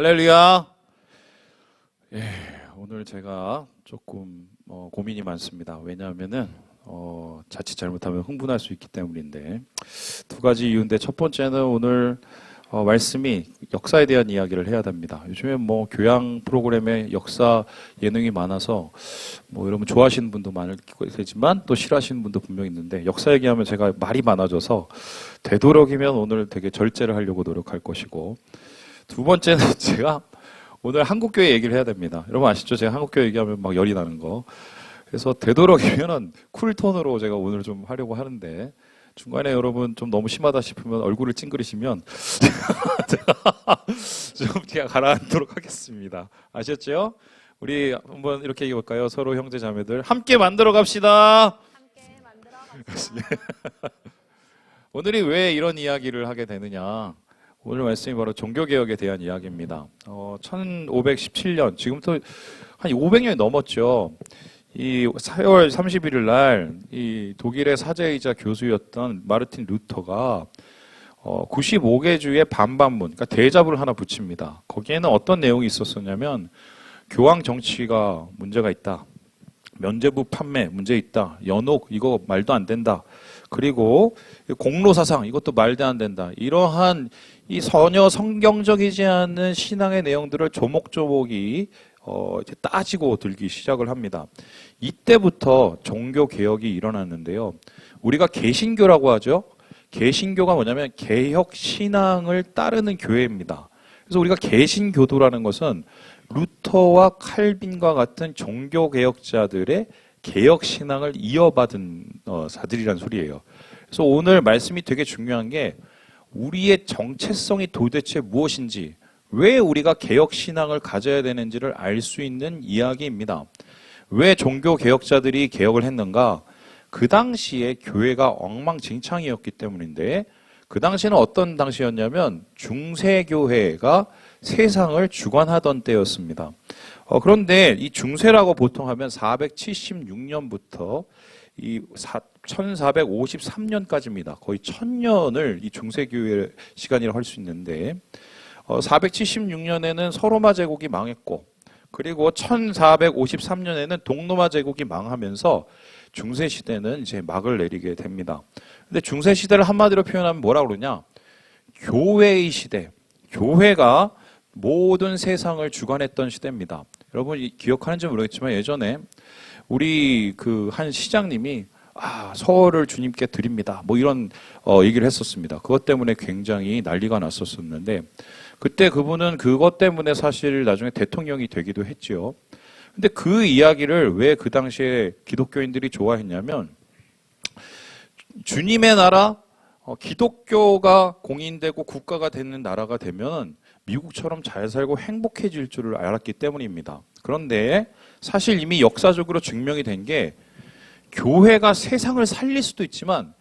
할렐루야. 예, 오늘 제가 조금 고민이 많습니다. 왜냐하면은 자칫 잘못하면 흥분할 수 있기 때문인데 두 가지 이유인데 첫 번째는 오늘 말씀이 역사에 대한 이야기를 해야 됩니다. 요즘에 뭐 교양 프로그램에 역사 예능이 많아서 뭐 여러분 좋아하시는 분도 많을 테지만 또 싫어하시는 분도 분명히 있는데 역사 얘기하면 제가 말이 많아져서 되도록이면 오늘 되게 절제를 하려고 노력할 것이고 두 번째는 제가 오늘 한국교회 얘기를 해야 됩니다. 여러분 아시죠? 제가 한국교회 얘기하면 막 열이 나는 거. 그래서 되도록이면 쿨톤으로 제가 오늘 좀 하려고 하는데 중간에 여러분 좀 너무 심하다 싶으면 얼굴을 찡그리시면 제가 좀 그냥 가라앉도록 하겠습니다. 아셨죠? 우리 한번 이렇게 얘기해볼까요? 서로 형제 자매들 함께 만들어 갑시다. 함께 만들어 갑시다. 오늘이 왜 이런 이야기를 하게 되느냐? 오늘 말씀이 바로 종교개혁에 대한 이야기입니다. 1517년, 지금부터 한 500년이 넘었죠. 이 4월 31일 날, 이 독일의 사제이자 교수였던 마르틴 루터가 95개 주의 반반문, 그러니까 대자보를 하나 붙입니다. 거기에는 어떤 내용이 있었었냐면, 교황 정치가 문제가 있다. 면죄부 판매 문제 있다. 연옥, 이거 말도 안 된다. 그리고 공로 사상 이것도 말도 안 된다. 이러한 이 전혀 성경적이지 않은 신앙의 내용들을 조목조목이 이제 따지고 들기 시작을 합니다. 이때부터 종교 개혁이 일어났는데요. 우리가 개신교라고 하죠. 개신교가 뭐냐면 개혁 신앙을 따르는 교회입니다. 그래서 우리가 개신교도라는 것은 루터와 칼빈과 같은 종교 개혁자들의 개혁 신앙을 이어받은 자들이란 소리예요. 그래서 오늘 말씀이 되게 중요한 게 우리의 정체성이 도대체 무엇인지, 왜 우리가 개혁 신앙을 가져야 되는지를 알 수 있는 이야기입니다. 왜 종교 개혁자들이 개혁을 했는가? 그 당시에 교회가 엉망진창이었기 때문인데, 그 당시는 어떤 당시였냐면 중세교회가 세상을 주관하던 때였습니다. 그런데 이 중세라고 보통 하면 476년부터 이 1453년까지입니다. 거의 1000년을 이 중세교회 시간이라고 할 수 있는데 476년에는 서로마 제국이 망했고 그리고 1453년에는 동로마 제국이 망하면서 중세 시대는 이제 막을 내리게 됩니다. 근데 중세 시대를 한마디로 표현하면 뭐라 그러냐? 교회의 시대. 교회가 모든 세상을 주관했던 시대입니다. 여러분 기억하는지 모르겠지만 예전에 우리 그 한 시장님이 서월을 주님께 드립니다. 뭐 이런 얘기를 했었습니다. 그것 때문에 굉장히 난리가 났었었는데 그때 그분은 그것 때문에 사실 나중에 대통령이 되기도 했지요. 근데 그 이야기를 왜 그 당시에 기독교인들이 좋아했냐면 주님의 나라, 기독교가 공인되고 국가가 되는 나라가 되면 미국처럼 잘 살고 행복해질 줄을 알았기 때문입니다. 그런데 사실 이미 역사적으로 증명이 된 게 교회가 세상을 살릴 수도 있지만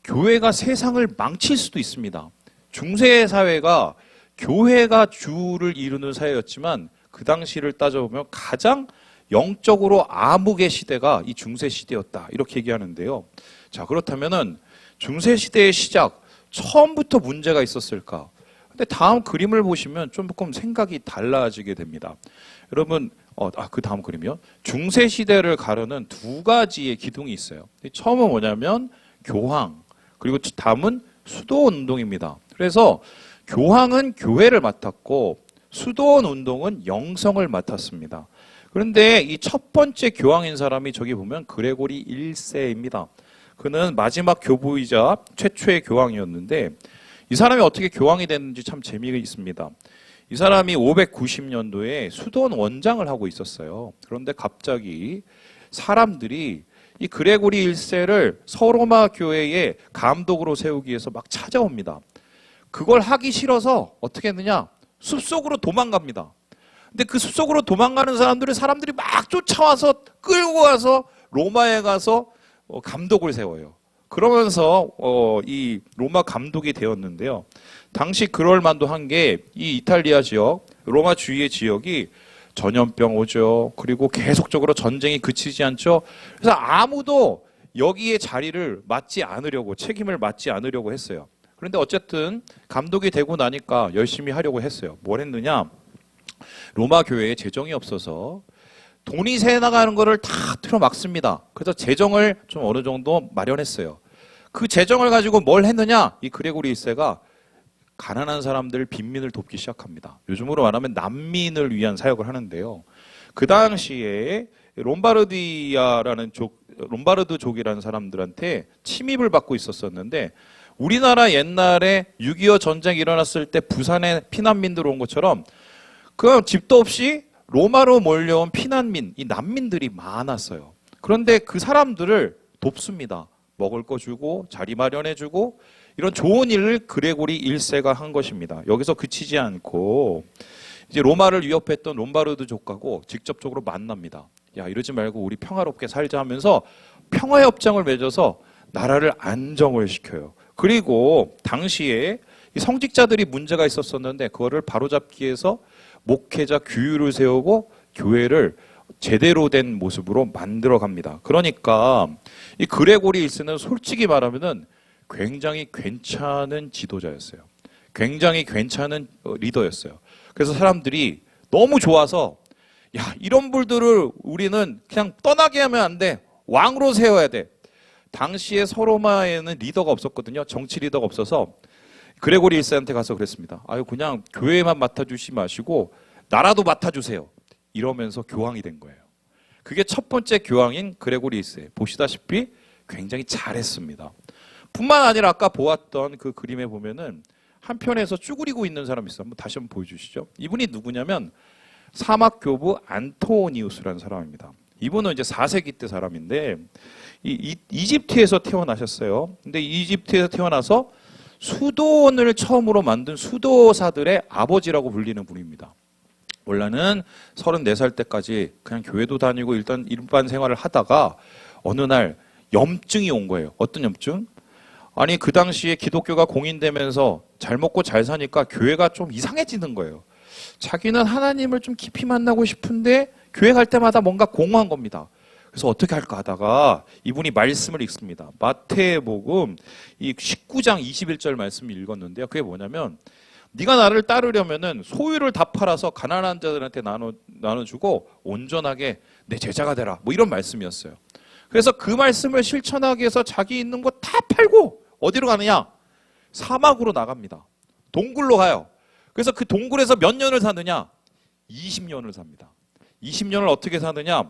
교회가 세상을 망칠 수도 있습니다. 중세 사회가 교회가 주를 이루는 사회였지만 그 당시를 따져보면 가장 영적으로 암흑의 시대가 이 중세 시대였다. 이렇게 얘기하는데요. 자, 그렇다면은 중세 시대의 시작, 처음부터 문제가 있었을까? 근데 다음 그림을 보시면 조금 생각이 달라지게 됩니다. 여러분, 그 다음 그림이요. 중세 시대를 가르는 두 가지의 기둥이 있어요. 처음은 뭐냐면 교황, 그리고 다음은 수도원 운동입니다. 그래서 교황은 교회를 맡았고 수도원 운동은 영성을 맡았습니다. 그런데 이 첫 번째 교황인 사람이 저기 보면 그레고리 1세입니다. 그는 마지막 교부이자 최초의 교황이었는데 이 사람이 어떻게 교황이 됐는지 참 재미가 있습니다. 이 사람이 590년도에 수도원 원장을 하고 있었어요. 그런데 갑자기 사람들이 이 그레고리 1세를 서로마 교회의 감독으로 세우기 위해서 막 찾아옵니다. 그걸 하기 싫어서 어떻게 했느냐? 숲속으로 도망갑니다. 근데 그 숲속으로 도망가는 사람들이 막 쫓아와서 끌고 가서 로마에 가서 감독을 세워요. 그러면서 이 로마 감독이 되었는데요. 당시 그럴 만도 한 게 이 이탈리아 지역, 로마 주위의 지역이 전염병 오죠. 그리고 계속적으로 전쟁이 그치지 않죠. 그래서 아무도 여기에 자리를 맡지 않으려고, 책임을 맡지 않으려고 했어요. 그런데 어쨌든 감독이 되고 나니까 열심히 하려고 했어요. 뭘 했느냐? 로마 교회에 재정이 없어서 돈이 새 나가는 거를 다 틀어막습니다. 그래서 재정을 좀 어느 정도 마련했어요. 그 재정을 가지고 뭘 했느냐? 이 그레고리 1세가 가난한 사람들, 빈민을 돕기 시작합니다. 요즘으로 말하면 난민을 위한 사역을 하는데요. 그 당시에 롬바르드족이라는 사람들한테 침입을 받고 있었었는데, 우리나라 옛날에 6.25 전쟁이 일어났을 때 부산에 피난민들 온 것처럼 그 집도 없이 로마로 몰려온 피난민, 이 난민들이 많았어요. 그런데 그 사람들을 돕습니다. 먹을 거 주고 자리 마련해 주고 이런 좋은 일을 그레고리 1세가 한 것입니다. 여기서 그치지 않고 이제 로마를 위협했던 롬바르드족하고 직접적으로 만납니다. 야, 이러지 말고 우리 평화롭게 살자 하면서 평화협정을 맺어서 나라를 안정을 시켜요. 그리고 당시에 이 성직자들이 문제가 있었었는데 그거를 바로잡기 위해서 목회자 규율을 세우고 교회를 제대로 된 모습으로 만들어 갑니다. 그러니까 이 그레고리 1세는 솔직히 말하면은 굉장히 괜찮은 지도자였어요. 굉장히 괜찮은 리더였어요. 그래서 사람들이 너무 좋아서 야, 이런 분들을 우리는 그냥 떠나게 하면 안 돼. 왕으로 세워야 돼. 당시에 서로마에는 리더가 없었거든요. 정치 리더가 없어서 그레고리 1세한테 가서 그랬습니다. 아유, 그냥 교회만 맡아주시 마시고 나라도 맡아주세요. 이러면서 교황이 된 거예요. 그게 첫 번째 교황인 그레고리 1세. 보시다시피 굉장히 잘했습니다. 뿐만 아니라 아까 보았던 그 그림에 보면은 한편에서 쭈그리고 있는 사람이 있어요. 한번 다시 한번 보여주시죠. 이분이 누구냐면 사막교부 안토니우스라는 사람입니다. 이분은 이제 4세기 때 사람인데 이집트에서 태어나셨어요. 근데 이집트에서 태어나서 수도원을 처음으로 만든 수도사들의 아버지라고 불리는 분입니다. 원래는 34살 때까지 그냥 교회도 다니고 일단 일반 생활을 하다가 어느 날 염증이 온 거예요. 어떤 염증? 아니, 그 당시에 기독교가 공인되면서 잘 먹고 잘 사니까 교회가 좀 이상해지는 거예요. 자기는 하나님을 좀 깊이 만나고 싶은데 교회 갈 때마다 뭔가 공허한 겁니다. 그래서 어떻게 할까 하다가 이분이 말씀을 읽습니다. 마태복음 이 19장 21절 말씀을 읽었는데요. 그게 뭐냐면 네가 나를 따르려면은 소유를 다 팔아서 가난한 자들한테 나눠주고 온전하게 내 제자가 되라. 뭐 이런 말씀이었어요. 그래서 그 말씀을 실천하기 위해서 자기 있는 거 다 팔고 어디로 가느냐? 사막으로 나갑니다. 동굴로 가요. 그래서 그 동굴에서 몇 년을 사느냐? 20년을 삽니다. 20년을 어떻게 사느냐?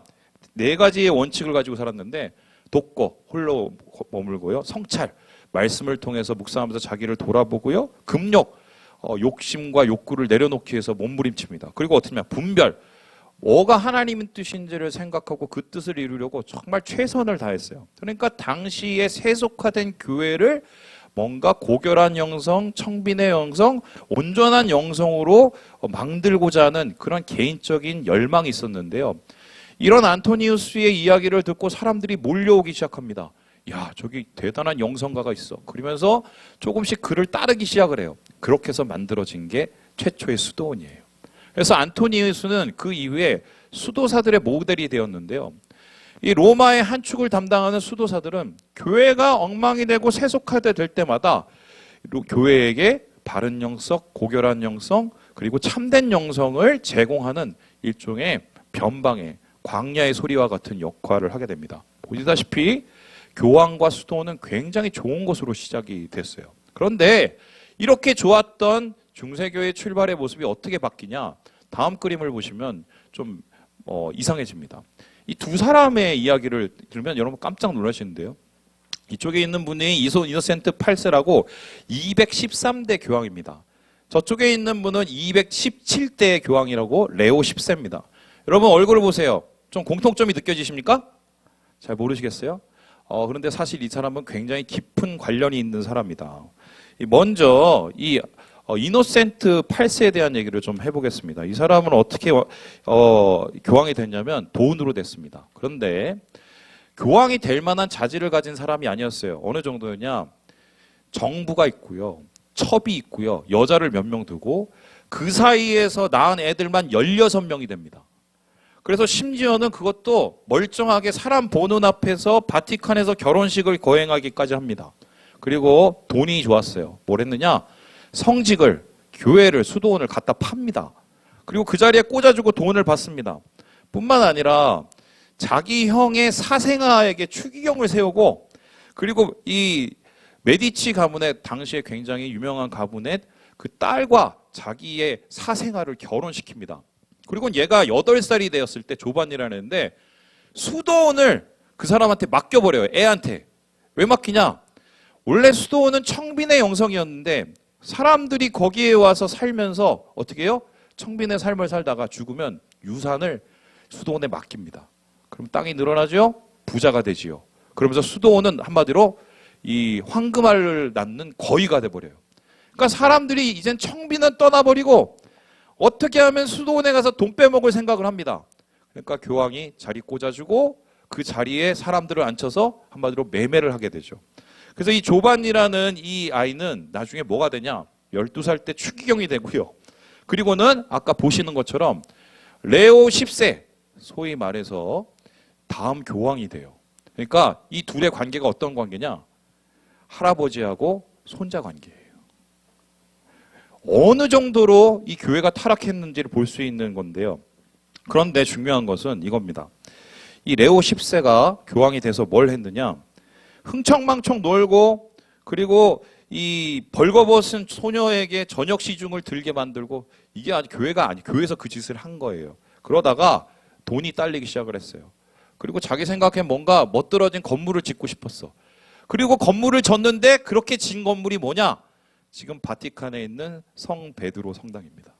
4가지의 원칙을 가지고 살았는데 독거, 홀로 머물고요. 성찰, 말씀을 통해서 묵상하면서 자기를 돌아보고요. 금욕, 욕심과 욕구를 내려놓기 위해서 몸부림칩니다. 그리고 어떻게 하냐? 분별, 뭐가 하나님의 뜻인지를 생각하고 그 뜻을 이루려고 정말 최선을 다했어요. 그러니까 당시에 세속화된 교회를 뭔가 고결한 영성, 청빈의 영성, 온전한 영성으로 만들고자 하는 그런 개인적인 열망이 있었는데요. 이런 안토니우스의 이야기를 듣고 사람들이 몰려오기 시작합니다. 야, 저기 대단한 영성가가 있어. 그러면서 조금씩 그를 따르기 시작을 해요. 그렇게 해서 만들어진 게 최초의 수도원이에요. 그래서 안토니우스는 그 이후에 수도사들의 모델이 되었는데요. 이 로마의 한 축을 담당하는 수도사들은 교회가 엉망이 되고 세속화될 때마다 교회에게 바른 영성, 고결한 영성, 그리고 참된 영성을 제공하는 일종의 변방의 광야의 소리와 같은 역할을 하게 됩니다. 보시다시피 교황과 수도는 굉장히 좋은 것으로 시작이 됐어요. 그런데 이렇게 좋았던 중세교회 출발의 모습이 어떻게 바뀌냐? 다음 그림을 보시면 좀 이상해집니다. 이 두 사람의 이야기를 들으면 여러분 깜짝 놀라시는데요. 이쪽에 있는 분이 이노센트 8세라고 213대 교황입니다. 저쪽에 있는 분은 217대 교황이라고 레오 10세입니다. 여러분 얼굴을 보세요. 좀 공통점이 느껴지십니까? 잘 모르시겠어요? 그런데 사실 이 사람은 굉장히 깊은 관련이 있는 사람이다. 먼저 이 이노센트 8세에 대한 얘기를 좀 해보겠습니다. 이 사람은 어떻게 교황이 됐냐면 돈으로 됐습니다. 그런데 교황이 될 만한 자질을 가진 사람이 아니었어요. 어느 정도였냐? 정부가 있고요. 첩이 있고요. 여자를 몇 명 두고 그 사이에서 낳은 애들만 16명이 됩니다. 그래서 심지어는 그것도 멀쩡하게 사람 보는 앞에서 바티칸에서 결혼식을 거행하기까지 합니다. 그리고 돈이 좋았어요. 뭘 했느냐? 성직을, 교회를, 수도원을 갖다 팝니다. 그리고 그 자리에 꽂아주고 돈을 받습니다. 뿐만 아니라 자기 형의 사생아에게 추기경을 세우고, 그리고 이 메디치 가문의 당시에 굉장히 유명한 가문의 그 딸과 자기의 사생아를 결혼시킵니다. 그리고 얘가 8살이 되었을 때 조반이라는 애인데 수도원을 그 사람한테 맡겨버려요. 애한테. 왜 맡기냐? 원래 수도원은 청빈의 영성이었는데 사람들이 거기에 와서 살면서 어떻게 해요? 청빈의 삶을 살다가 죽으면 유산을 수도원에 맡깁니다. 그럼 땅이 늘어나죠? 부자가 되지요. 그러면서 수도원은 한마디로 이 황금알을 낳는 거위가 돼버려요. 그러니까 사람들이 이젠 청빈은 떠나버리고 어떻게 하면 수도원에 가서 돈 빼먹을 생각을 합니다. 그러니까 교황이 자리 꽂아주고 그 자리에 사람들을 앉혀서 한마디로 매매를 하게 되죠. 그래서 이 조반이라는 이 아이는 나중에 뭐가 되냐? 12살 때 추기경이 되고요. 그리고는 아까 보시는 것처럼 레오 10세, 소위 말해서 다음 교황이 돼요. 그러니까 이 둘의 관계가 어떤 관계냐? 할아버지하고 손자 관계예요. 어느 정도로 이 교회가 타락했는지를 볼 수 있는 건데요. 그런데 중요한 것은 이겁니다. 이 레오 10세가 교황이 돼서 뭘 했느냐? 흥청망청 놀고, 그리고 이 벌거벗은 소녀에게 저녁 시중을 들게 만들고, 이게 아니 교회가 아니 교회에서 그 짓을 한 거예요. 그러다가 돈이 딸리기 시작을 했어요. 그리고 자기 생각에 뭔가 멋들어진 건물을 짓고 싶었어. 그리고 건물을 졌는데 그렇게 진 건물이 뭐냐? 지금 바티칸에 있는 성 베드로 성당입니다.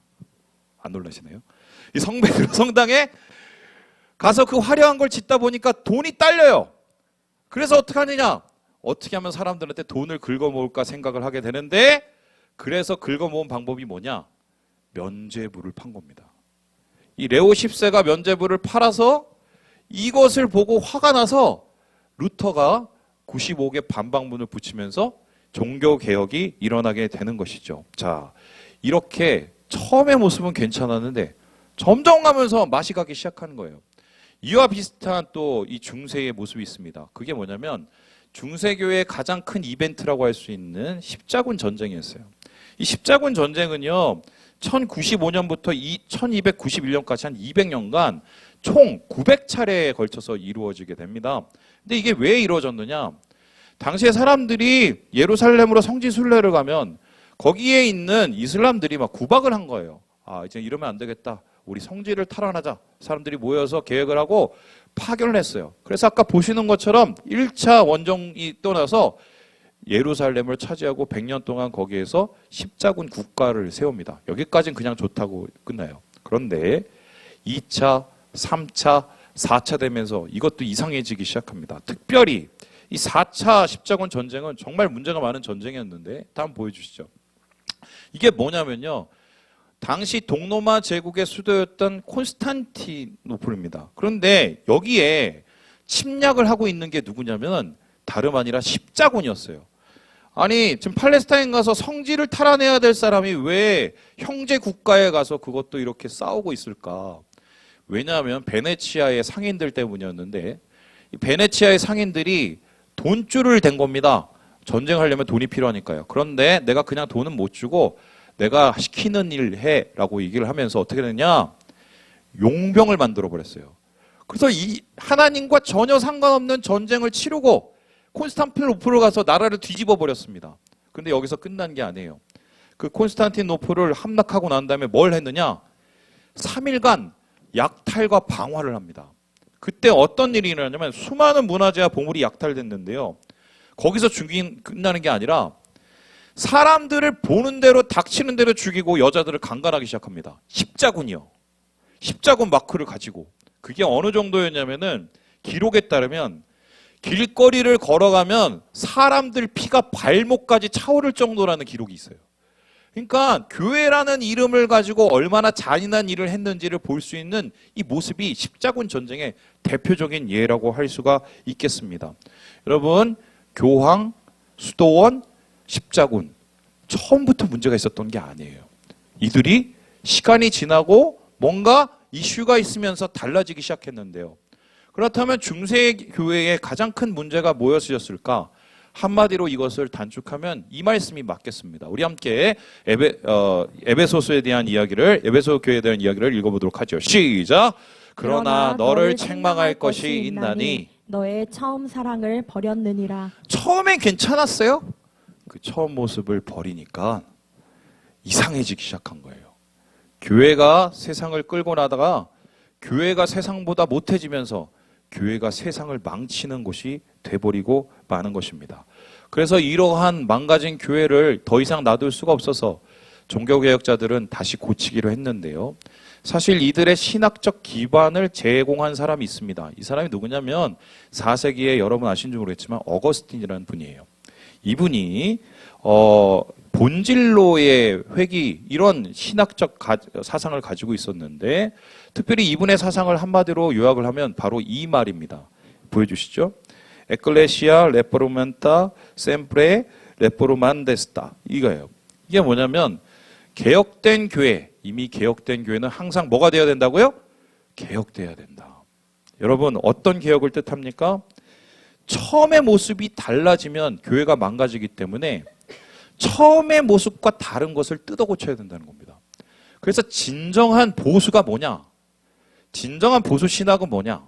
안 놀라시네요? 이 성 베드로 성당에 가서 그 화려한 걸 짓다 보니까 돈이 딸려요. 그래서 어떻게 하느냐? 어떻게 하면 사람들한테 돈을 긁어모을까 생각을 하게 되는데, 그래서 긁어모은 방법이 뭐냐? 면죄부를 판 겁니다. 이 레오 10세가 면죄부를 팔아서 이것을 보고 화가 나서 루터가 95개 반박문을 붙이면서 종교개혁이 일어나게 되는 것이죠. 자, 이렇게 처음의 모습은 괜찮았는데 점점 가면서 맛이 가기 시작하는 거예요. 이와 비슷한 또 이 중세의 모습이 있습니다. 그게 뭐냐면 중세교회의 가장 큰 이벤트라고 할 수 있는 십자군 전쟁이었어요. 이 십자군 전쟁은요, 1095년부터 1291년까지 한 200년간 총 900차례에 걸쳐서 이루어지게 됩니다. 근데 이게 왜 이루어졌느냐? 당시에 사람들이 예루살렘으로 성지 순례를 가면 거기에 있는 이슬람들이 막 구박을 한 거예요. 아, 이제 이러면 안 되겠다. 우리 성지를 탈환하자. 사람들이 모여서 계획을 하고 파견을 했어요. 그래서 아까 보시는 것처럼 1차 원정이 떠나서 예루살렘을 차지하고 100년 동안 거기에서 십자군 국가를 세웁니다. 여기까지는 그냥 좋다고 끝나요. 그런데 2차, 3차, 4차 되면서 이것도 이상해지기 시작합니다. 특별히 이 4차 십자군 전쟁은 정말 문제가 많은 전쟁이었는데, 다음 보여주시죠. 이게 뭐냐면요, 당시 동로마 제국의 수도였던 콘스탄티노플입니다. 그런데 여기에 침략을 하고 있는 게 누구냐면 다름 아니라 십자군이었어요. 아니, 지금 팔레스타인 가서 성지를 탈환해야 될 사람이 왜 형제 국가에 가서 그것도 이렇게 싸우고 있을까? 왜냐하면 베네치아의 상인들 때문이었는데, 이 베네치아의 상인들이 돈줄을 댄 겁니다. 전쟁하려면 돈이 필요하니까요. 그런데 내가 그냥 돈은 못 주고 내가 시키는 일 해라고 얘기를 하면서 어떻게 됐냐? 용병을 만들어 버렸어요. 그래서 이 하나님과 전혀 상관없는 전쟁을 치르고 콘스탄티노플을 가서 나라를 뒤집어 버렸습니다. 근데 여기서 끝난 게 아니에요. 그 콘스탄티노플을 함락하고 난 다음에 뭘 했느냐? 3일간 약탈과 방화를 합니다. 그때 어떤 일이 일어나냐면 수많은 문화재와 보물이 약탈됐는데요. 거기서 끝나는 게 아니라 사람들을 보는 대로 닥치는 대로 죽이고 여자들을 강간하기 시작합니다. 십자군이요. 십자군 마크를 가지고. 그게 어느 정도였냐면은 기록에 따르면 길거리를 걸어가면 사람들 피가 발목까지 차오를 정도라는 기록이 있어요. 그러니까 교회라는 이름을 가지고 얼마나 잔인한 일을 했는지를 볼 수 있는 이 모습이 십자군 전쟁의 대표적인 예라고 할 수가 있겠습니다. 여러분, 교황, 수도원, 십자군, 처음부터 문제가 있었던 게 아니에요. 이들이 시간이 지나고 뭔가 이슈가 있으면서 달라지기 시작했는데요. 그렇다면 중세 교회의 가장 큰 문제가 뭐였을까? 한마디로 이것을 단축하면 이 말씀이 맞겠습니다. 우리 함께 에베소서에 대한 이야기를, 에베소 교회에 대한 이야기를 읽어보도록 하죠. 시작! 그러나 너를 책망할 것이 있나니 너의 처음 사랑을 버렸느니라. 처음엔 괜찮았어요. 그 처음 모습을 버리니까 이상해지기 시작한 거예요. 교회가 세상을 끌고 나다가 교회가 세상보다 못해지면서 교회가 세상을 망치는 곳이 돼버리고 마는 것입니다. 그래서 이러한 망가진 교회를 더 이상 놔둘 수가 없어서 종교개혁자들은 다시 고치기로 했는데요. 사실 이들의 신학적 기반을 제공한 사람이 있습니다. 이 사람이 누구냐면 4세기에 여러분 아신지 모르겠지만 어거스틴이라는 분이에요. 이분이 본질로의 회귀 이런 신학적 사상을 가지고 있었는데 특별히 이분의 사상을 한마디로 요약을 하면 바로 이 말입니다. 보여주시죠. 에클레시아 레포르멘타 셈프레 레포르만데스타 이거예요. 이게 뭐냐면 개혁된 교회, 이미 개혁된 교회는 항상 뭐가 되어야 된다고요? 개혁돼야 된다. 여러분 어떤 개혁을 뜻합니까? 처음의 모습이 달라지면 교회가 망가지기 때문에 처음의 모습과 다른 것을 뜯어 고쳐야 된다는 겁니다. 그래서 진정한 보수가 뭐냐? 진정한 보수 신학은 뭐냐?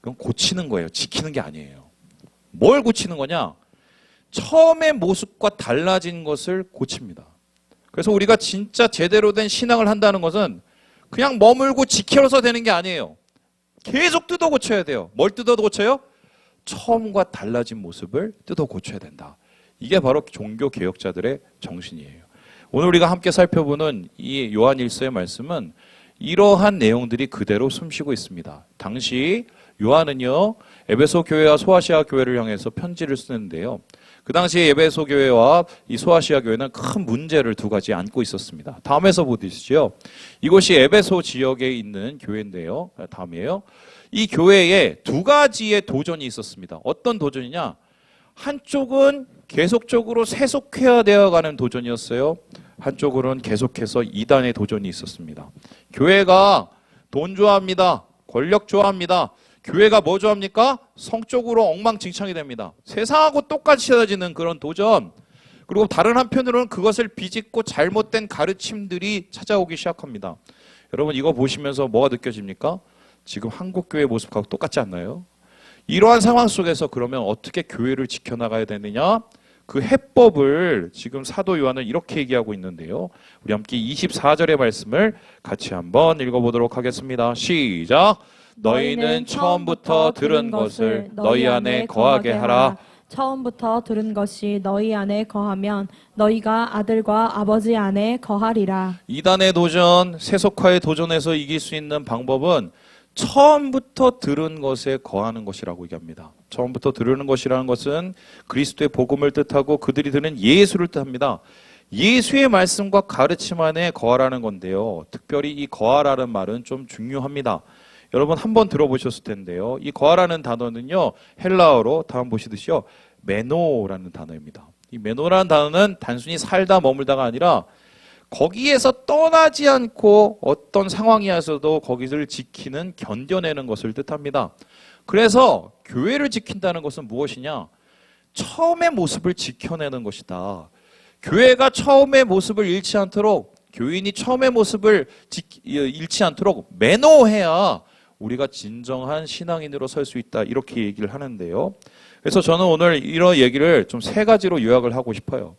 그건 고치는 거예요. 지키는 게 아니에요. 뭘 고치는 거냐? 처음의 모습과 달라진 것을 고칩니다. 그래서 우리가 진짜 제대로 된 신앙을 한다는 것은 그냥 머물고 지켜서 되는 게 아니에요. 계속 뜯어 고쳐야 돼요. 뭘 뜯어 고쳐요? 처음과 달라진 모습을 뜯어 고쳐야 된다. 이게 바로 종교 개혁자들의 정신이에요. 오늘 우리가 함께 살펴보는 이 요한일서의 말씀은 이러한 내용들이 그대로 숨쉬고 있습니다. 당시 요한은요, 에베소 교회와 소아시아 교회를 향해서 편지를 쓰는데요. 그 당시에 에베소 교회와 이 소아시아 교회는 큰 문제를 두 가지 안고 있었습니다. 다음에서 보시죠. 이곳이 에베소 지역에 있는 교회인데요. 다음이에요. 이 교회에 두 가지의 도전이 있었습니다. 어떤 도전이냐? 한쪽은 계속적으로 세속화되어 가는 도전이었어요. 한쪽으로는 계속해서 이단의 도전이 있었습니다. 교회가 돈 좋아합니다. 권력 좋아합니다. 교회가 뭐 좋아합니까? 성적으로 엉망진창이 됩니다. 세상하고 똑같이 해지는 그런 도전. 그리고 다른 한편으로는 그것을 비집고 잘못된 가르침들이 찾아오기 시작합니다. 여러분 이거 보시면서 뭐가 느껴집니까? 지금 한국교회 모습하고 똑같지 않나요? 이러한 상황 속에서 그러면 어떻게 교회를 지켜나가야 되느냐? 그 해법을 지금 사도 요한은 이렇게 얘기하고 있는데요. 우리 함께 24절의 말씀을 같이 한번 읽어보도록 하겠습니다. 시작! 너희는 처음부터 들은 것을 너희 안에 거하게 하라. 처음부터 들은 것이 너희 안에 거하면 너희가 아들과 아버지 안에 거하리라. 이단의 도전, 세속화의 도전에서 이길 수 있는 방법은 처음부터 들은 것에 거하는 것이라고 얘기합니다. 처음부터 들으는 것이라는 것은 그리스도의 복음을 뜻하고 그들이 듣는 예수를 뜻합니다. 예수의 말씀과 가르침 안에 거하라는 건데요. 특별히 이 거하라는 말은 좀 중요합니다. 여러분 한번 들어보셨을 텐데요. 이 거하라는 단어는요. 헬라어로 다음 보시듯이요. 메노라는 단어입니다. 이 메노라는 단어는 단순히 살다 머물다가 아니라 거기에서 떠나지 않고 어떤 상황이어서도 거기를 지키는 견뎌내는 것을 뜻합니다. 그래서 교회를 지킨다는 것은 무엇이냐? 처음의 모습을 지켜내는 것이다. 교회가 처음의 모습을 잃지 않도록 교인이 처음의 모습을 잃지 않도록 매너해야 우리가 진정한 신앙인으로 설 수 있다. 이렇게 얘기를 하는데요. 그래서 저는 오늘 이런 얘기를 좀 세 가지로 요약을 하고 싶어요.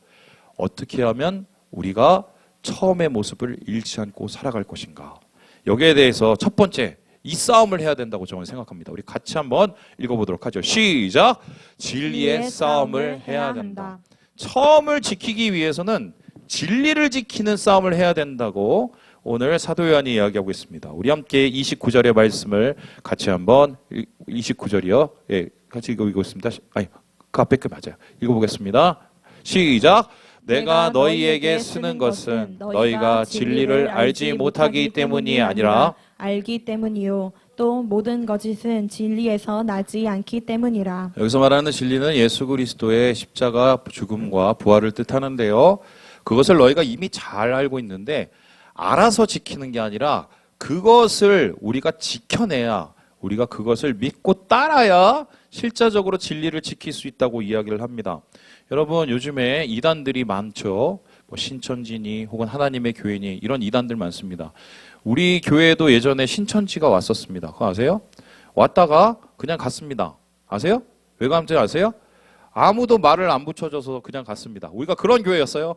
어떻게 하면 우리가 처음의 모습을 잃지 않고 살아갈 것인가. 여기에 대해서 첫 번째, 이 싸움을 해야 된다고 저는 생각합니다. 우리 같이 한번 읽어보도록 하죠. 시작! 진리의 싸움을 해야 된다. 처음을 지키기 위해서는 진리를 지키는 싸움을 해야 된다고 오늘 사도 요한이 이야기하고 있습니다. 우리 함께 29절의 말씀을 같이 한번 29절이요. 예, 같이 읽어보겠습니다. 아니, 그 앞에 그 맞아요. 읽어보겠습니다. 시작! 내가 너희에게 쓰는 것은 너희가 진리를 알지 못하기 때문이 아니라 알기 때문이요. 또 모든 거짓은 진리에서 나지 않기 때문이라. 여기서 말하는 진리는 예수 그리스도의 십자가 죽음과 부활을 뜻하는데요. 그것을 너희가 이미 잘 알고 있는데 알아서 지키는 게 아니라 그것을 우리가 지켜내야 우리가 그것을 믿고 따라야 실제적으로 진리를 지킬 수 있다고 이야기를 합니다. 여러분 요즘에 이단들이 많죠. 뭐 신천지니 혹은 하나님의 교회니 이런 이단들 많습니다. 우리 교회에도 예전에 신천지가 왔었습니다. 그거 아세요? 왔다가 그냥 갔습니다. 아세요? 왜 간지 아세요? 아무도 말을 안 붙여줘서 그냥 갔습니다. 우리가 그런 교회였어요.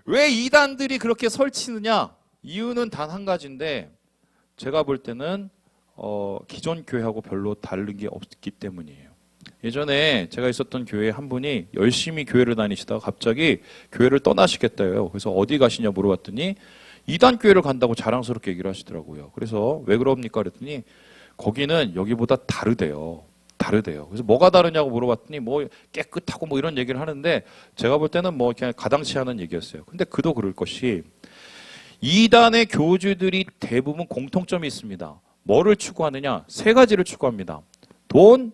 왜 이단들이 그렇게 설치느냐? 이유는 단 한 가지인데 제가 볼 때는 기존 교회하고 별로 다른 게 없기 때문이에요. 예전에 제가 있었던 교회에 한 분이 열심히 교회를 다니시다가 갑자기 교회를 떠나시겠다요. 그래서 어디 가시냐 물어봤더니 이단 교회를 간다고 자랑스럽게 얘기를 하시더라고요. 그래서 왜 그럽니까 그랬더니 거기는 여기보다 다르대요. 그래서 뭐가 다르냐고 물어봤더니 뭐 깨끗하고 뭐 이런 얘기를 하는데 제가 볼 때는 뭐 그냥 가당치 않은 얘기였어요. 근데 그도 그럴 것이 이단의 교주들이 대부분 공통점이 있습니다. 뭐를 추구하느냐? 세 가지를 추구합니다. 돈,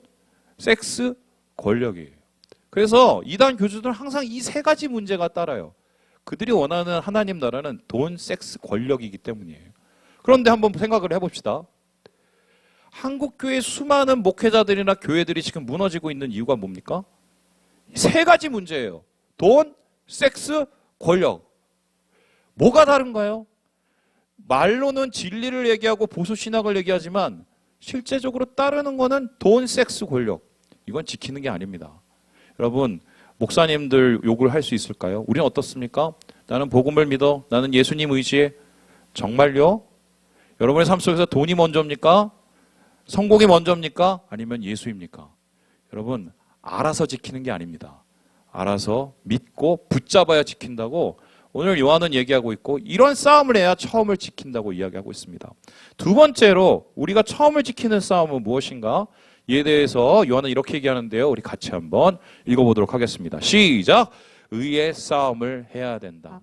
섹스, 권력이에요. 그래서 이단 교주들은 항상 이 세 가지 문제가 따라요. 그들이 원하는 하나님 나라는 돈, 섹스, 권력이기 때문이에요. 그런데 한번 생각을 해봅시다. 한국교회 수많은 목회자들이나 교회들이 지금 무너지고 있는 이유가 뭡니까? 세 가지 문제예요. 돈, 섹스, 권력. 뭐가 다른가요? 말로는 진리를 얘기하고 보수신학을 얘기하지만 실제적으로 따르는 거는 돈, 섹스, 권력. 이건 지키는 게 아닙니다. 여러분, 목사님들 욕을 할 수 있을까요? 우리는 어떻습니까? 나는 복음을 믿어. 나는 예수님 의지해. 정말요? 여러분의 삶 속에서 돈이 먼저입니까? 성공이 먼저입니까? 아니면 예수입니까? 여러분, 알아서 지키는 게 아닙니다. 알아서 믿고 붙잡아야 지킨다고 오늘 요한은 얘기하고 있고 이런 싸움을 해야 처음을 지킨다고 이야기하고 있습니다. 두 번째로 우리가 처음을 지키는 싸움은 무엇인가? 이에 대해서 요한은 이렇게 얘기하는데요. 우리 같이 한번 읽어보도록 하겠습니다. 시작! 의의 싸움을 해야 된다.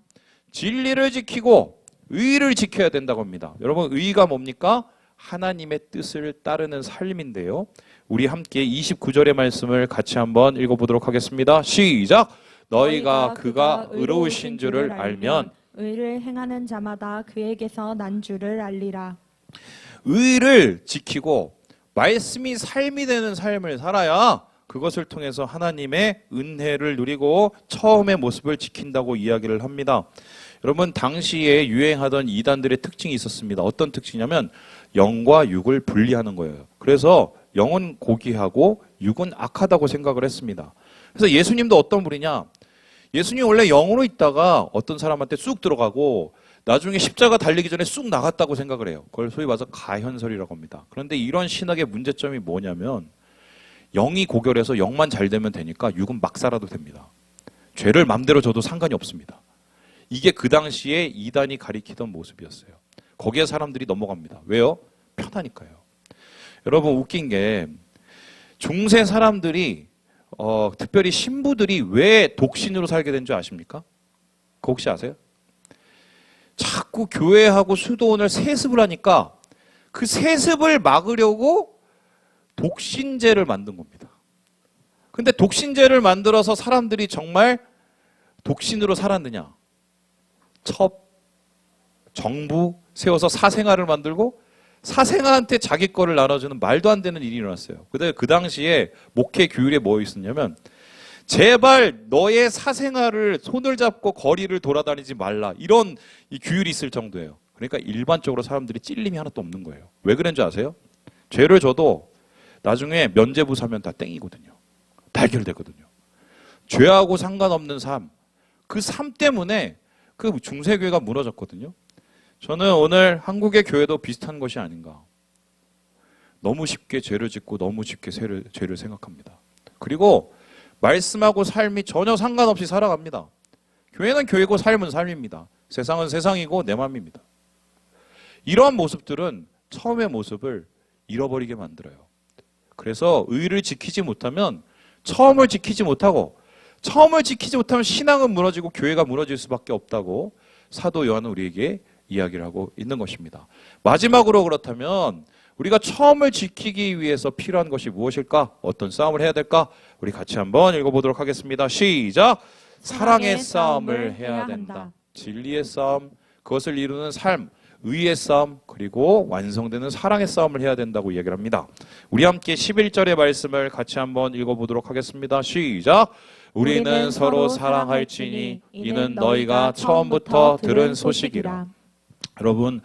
진리를 지키고 의를 지켜야 된다고 합니다. 여러분 의가 뭡니까? 하나님의 뜻을 따르는 삶인데요. 우리 함께 29절의 말씀을 같이 한번 읽어보도록 하겠습니다. 시작! 너희가 그가 의로우신 줄을 알면 의를 행하는 자마다 그에게서 난 줄을 알리라. 의를 지키고 말씀이 삶이 되는 삶을 살아야 그것을 통해서 하나님의 은혜를 누리고 처음의 모습을 지킨다고 이야기를 합니다. 여러분 당시에 유행하던 이단들의 특징이 있었습니다. 어떤 특징이냐면 영과 육을 분리하는 거예요. 그래서 영은 고귀하고 육은 악하다고 생각을 했습니다. 그래서 예수님도 어떤 분이냐? 예수님 원래 영으로 있다가 어떤 사람한테 쑥 들어가고 나중에 십자가 달리기 전에 쑥 나갔다고 생각을 해요. 그걸 소위 말해서 가현설이라고 합니다. 그런데 이런 신학의 문제점이 뭐냐면 영이 고결해서 영만 잘 되면 되니까 육은 막 살아도 됩니다. 죄를 맘대로 져도 상관이 없습니다. 이게 그 당시에 이단이 가리키던 모습이었어요. 거기에 사람들이 넘어갑니다. 왜요? 편하니까요. 여러분 웃긴 게 중세 사람들이 특별히 신부들이 왜 독신으로 살게 된 줄 아십니까? 그거 혹시 아세요? 자꾸 교회하고 수도원을 세습을 하니까 그 세습을 막으려고 독신제를 만든 겁니다. 근데 독신제를 만들어서 사람들이 정말 독신으로 살았느냐? 첩, 정부 세워서 사생아를 만들고 사생아한테 자기 거를 나눠주는 말도 안 되는 일이 일어났어요. 근데 그 당시에 목회 규율에 뭐 있었냐면 제발 너의 사생아를 손을 잡고 거리를 돌아다니지 말라. 이런 이 규율이 있을 정도예요. 그러니까 일반적으로 사람들이 찔림이 하나도 없는 거예요. 왜 그런 줄 아세요? 죄를 져도 나중에 면죄부 사면 다 땡이거든요. 다 해결되거든요. 죄하고 상관없는 삶. 그 삶 때문에 그 중세교회가 무너졌거든요. 저는 오늘 한국의 교회도 비슷한 것이 아닌가. 너무 쉽게 죄를 짓고 너무 쉽게 죄를 생각합니다. 그리고 말씀하고 삶이 전혀 상관없이 살아갑니다. 교회는 교회고 삶은 삶입니다. 세상은 세상이고 내 마음입니다. 이러한 모습들은 처음의 모습을 잃어버리게 만들어요. 그래서 의를 지키지 못하면 처음을 지키지 못하고 처음을 지키지 못하면 신앙은 무너지고 교회가 무너질 수밖에 없다고 사도 요한은 우리에게 이야기를 하고 있는 것입니다. 마지막으로 그렇다면 우리가 처음을 지키기 위해서 필요한 것이 무엇일까? 어떤 싸움을 해야 될까? 우리 같이 한번 읽어보도록 하겠습니다. 시작! 사랑의 싸움을 해야 된다. 진리의 싸움, 그것을 이루는 삶, 의의 싸움 그리고 완성되는 사랑의 싸움을 해야 된다고 이야기를 합니다. 우리 함께 11절의 말씀을 같이 한번 읽어보도록 하겠습니다. 시작! 우리는 서로 사랑할지니 이는 너희가 처음부터 들은 소식이라. 여러분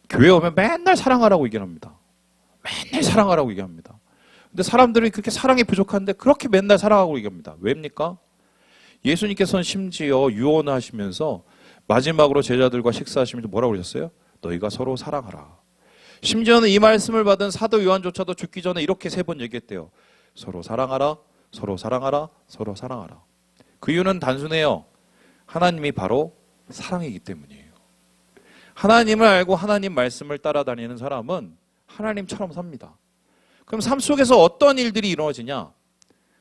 교회 오면 맨날 사랑하라고 얘기합니다. 맨날 사랑하라고 얘기합니다. 근데 사람들이 그렇게 사랑이 부족한데 그렇게 맨날 사랑하고 얘기합니다. 왜입니까? 예수님께서는 심지어 유언하시면서 마지막으로 제자들과 식사하시면서 뭐라고 그러셨어요? 너희가 서로 사랑하라. 심지어는 이 말씀을 받은 사도 요한조차도 죽기 전에 이렇게 3번 얘기했대요. 서로 사랑하라, 서로 사랑하라, 서로 사랑하라. 그 이유는 단순해요. 하나님이 바로 사랑이기 때문이에요. 하나님을 알고 하나님 말씀을 따라다니는 사람은 하나님처럼 삽니다. 그럼 삶 속에서 어떤 일들이 이루어지냐?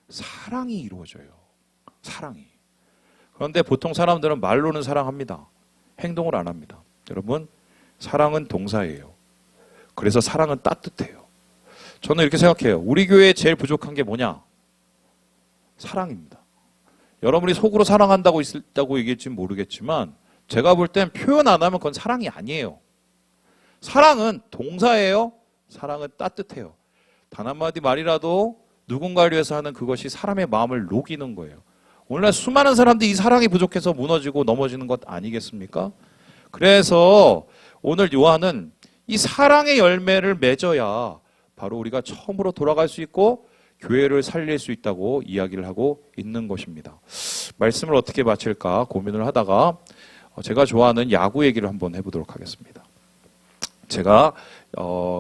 사랑이 이루어져요. 사랑이. 그런데 보통 사람들은 말로는 사랑합니다. 행동을 안 합니다. 여러분, 사랑은 동사예요. 그래서 사랑은 따뜻해요. 저는 이렇게 생각해요. 우리 교회에 제일 부족한 게 뭐냐? 사랑입니다. 여러분이 속으로 사랑한다고 있다고 얘기할지는 모르겠지만 제가 볼 땐 표현 안 하면 그건 사랑이 아니에요. 사랑은 동사예요. 사랑은 따뜻해요. 단 한마디 말이라도 누군가를 위해서 하는 그것이 사람의 마음을 녹이는 거예요. 오늘날 수많은 사람들이 이 사랑이 부족해서 무너지고 넘어지는 것 아니겠습니까? 그래서 오늘 요한은 이 사랑의 열매를 맺어야 바로 우리가 처음으로 돌아갈 수 있고 교회를 살릴 수 있다고 이야기를 하고 있는 것입니다. 말씀을 어떻게 마칠까 고민을 하다가 제가 좋아하는 야구 얘기를 한번 해보도록 하겠습니다. 제가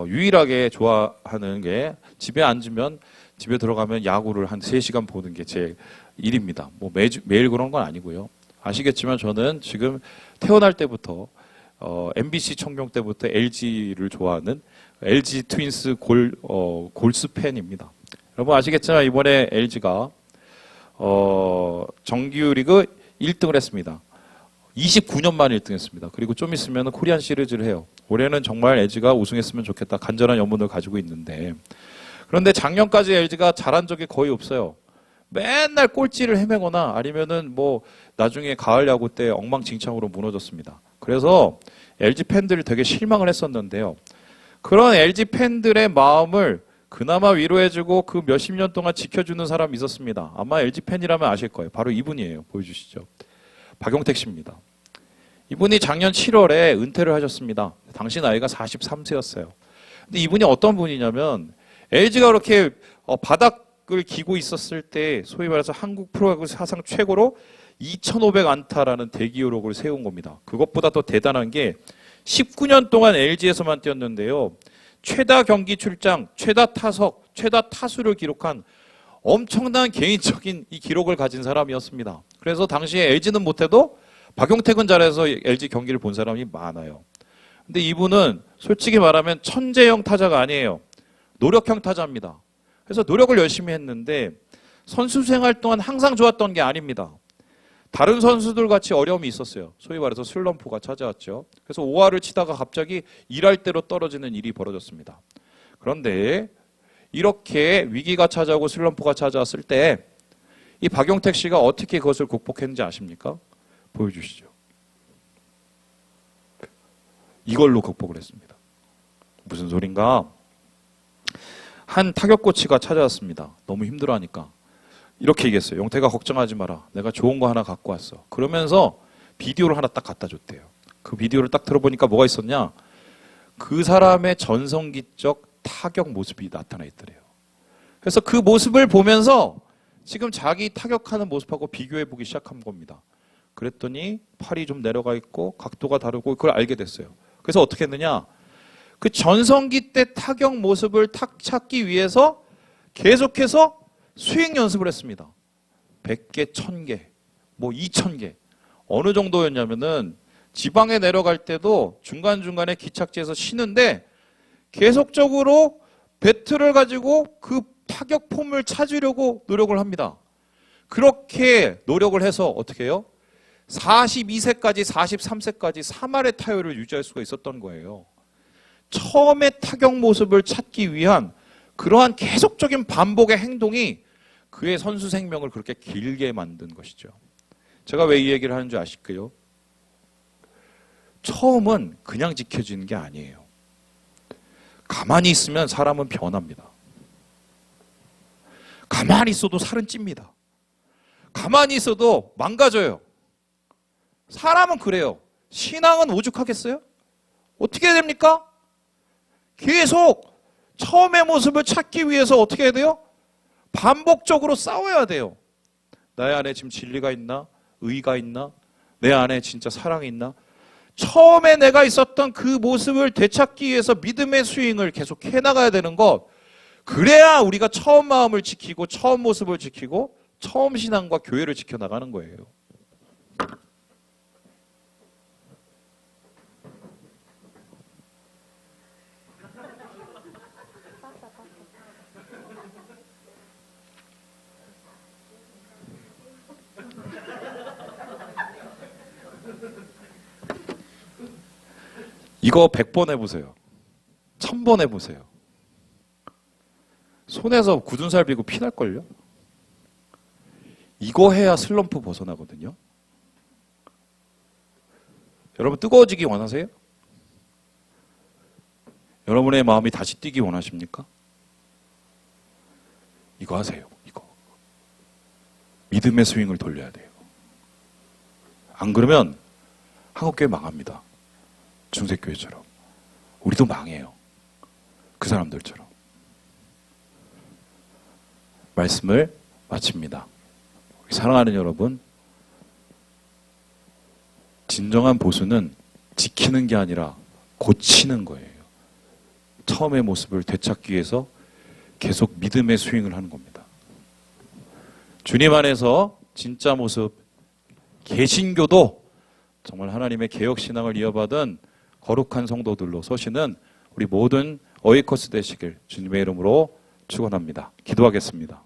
유일하게 좋아하는 게 집에 앉으면 집에 들어가면 야구를 한 3시간 보는 게 제 일입니다. 뭐 매일 그런 건 아니고요. 아시겠지만 저는 지금 태어날 때부터 MBC 청룡 때부터 LG를 좋아하는 LG 트윈스 골수 팬입니다. 여러분 아시겠지만 이번에 LG가 정규리그 1등을 했습니다. 29년 만에 1등 했습니다. 그리고 좀 있으면 코리안 시리즈를 해요. 올해는 정말 LG가 우승했으면 좋겠다 간절한 염원을 가지고 있는데 그런데 작년까지 LG가 잘한 적이 거의 없어요. 맨날 꼴찌를 헤매거나 아니면은 뭐 나중에 가을 야구 때 엉망진창으로 무너졌습니다. 그래서 LG 팬들이 되게 실망을 했었는데요. 그런 LG 팬들의 마음을 그나마 위로해주고 그 몇십 년 동안 지켜주는 사람이 있었습니다. 아마 LG 팬이라면 아실 거예요. 바로 이분이에요. 보여주시죠. 박용택 씨입니다. 이분이 작년 7월에 은퇴를 하셨습니다. 당시 나이가 43세였어요. 근데 이분이 어떤 분이냐면 LG가 그렇게 바닥을 기고 있었을 때 소위 말해서 한국 프로야구 사상 최고로 2,500안타라는 대기록을 세운 겁니다. 그것보다 더 대단한 게 19년 동안 LG에서만 뛰었는데요. 최다 경기 출장, 최다 타석, 최다 타수를 기록한 엄청난 개인적인 이 기록을 가진 사람이었습니다. 그래서 당시에 LG는 못해도 박용택은 잘해서 LG 경기를 본 사람이 많아요. 근데 이분은 솔직히 말하면 천재형 타자가 아니에요. 노력형 타자입니다. 그래서 노력을 열심히 했는데 선수 생활 동안 항상 좋았던 게 아닙니다. 다른 선수들 같이 어려움이 있었어요. 소위 말해서 슬럼프가 찾아왔죠. 그래서 5할을 치다가 갑자기 1할대로 떨어지는 일이 벌어졌습니다. 그런데 이렇게 위기가 찾아오고 슬럼프가 찾아왔을 때 이 박용택 씨가 어떻게 그것을 극복했는지 아십니까? 보여주시죠. 이걸로 극복을 했습니다. 무슨 소린가? 한 타격 코치가 찾아왔습니다. 너무 힘들어하니까. 이렇게 얘기했어요. 용태가 걱정하지 마라. 내가 좋은 거 하나 갖고 왔어. 그러면서 비디오를 하나 딱 갖다 줬대요. 그 비디오를 딱 들어보니까 뭐가 있었냐? 그 사람의 전성기적 타격 모습이 나타나 있더래요. 그래서 그 모습을 보면서 지금 자기 타격하는 모습하고 비교해 보기 시작한 겁니다. 그랬더니 팔이 좀 내려가 있고 각도가 다르고 그걸 알게 됐어요. 그래서 어떻게 했느냐? 그 전성기 때 타격 모습을 탁 찾기 위해서 계속해서 스윙 연습을 했습니다. 100개, 1000개, 뭐 2000개. 어느 정도였냐면은 지방에 내려갈 때도 중간중간에 기착지에서 쉬는데 계속적으로 배트를 가지고 그 타격 폼을 찾으려고 노력을 합니다. 그렇게 노력을 해서 어떻게 해요? 42세까지 43세까지 3할의 타율을 유지할 수가 있었던 거예요. 처음에 타격 모습을 찾기 위한 그러한 계속적인 반복의 행동이 그의 선수 생명을 그렇게 길게 만든 것이죠. 제가 왜 이 얘기를 하는 줄 아실까요? 처음은 그냥 지켜지는 게 아니에요. 가만히 있으면 사람은 변합니다. 가만히 있어도 살은 찝니다. 가만히 있어도 망가져요. 사람은 그래요. 신앙은 오죽하겠어요? 어떻게 해야 됩니까? 계속 처음의 모습을 찾기 위해서 어떻게 해야 돼요? 반복적으로 싸워야 돼요. 나의 안에 지금 진리가 있나? 의가 있나? 내 안에 진짜 사랑이 있나? 처음에 내가 있었던 그 모습을 되찾기 위해서 믿음의 스윙을 계속 해나가야 되는 것. 그래야 우리가 처음 마음을 지키고 처음 모습을 지키고 처음 신앙과 교회를 지켜나가는 거예요. 이거 100번 해보세요. 1000번 해보세요. 손에서 굳은 살 비고 피날걸요? 이거 해야 슬럼프 벗어나거든요. 여러분 뜨거워지기 원하세요? 여러분의 마음이 다시 뛰기 원하십니까? 이거 하세요. 이거. 믿음의 스윙을 돌려야 돼요. 안 그러면 한국교회 망합니다. 중세교회처럼. 우리도 망해요. 그 사람들처럼. 말씀을 마칩니다. 사랑하는 여러분, 진정한 보수는 지키는 게 아니라 고치는 거예요. 처음의 모습을 되찾기 위해서 계속 믿음의 스윙을 하는 겁니다. 주님 안에서 진짜 모습, 개신교도 정말 하나님의 개혁신앙을 이어받은 거룩한 성도들로 서시는 우리 모든 어이커스 되시길 주님의 이름으로 축원합니다. 기도하겠습니다.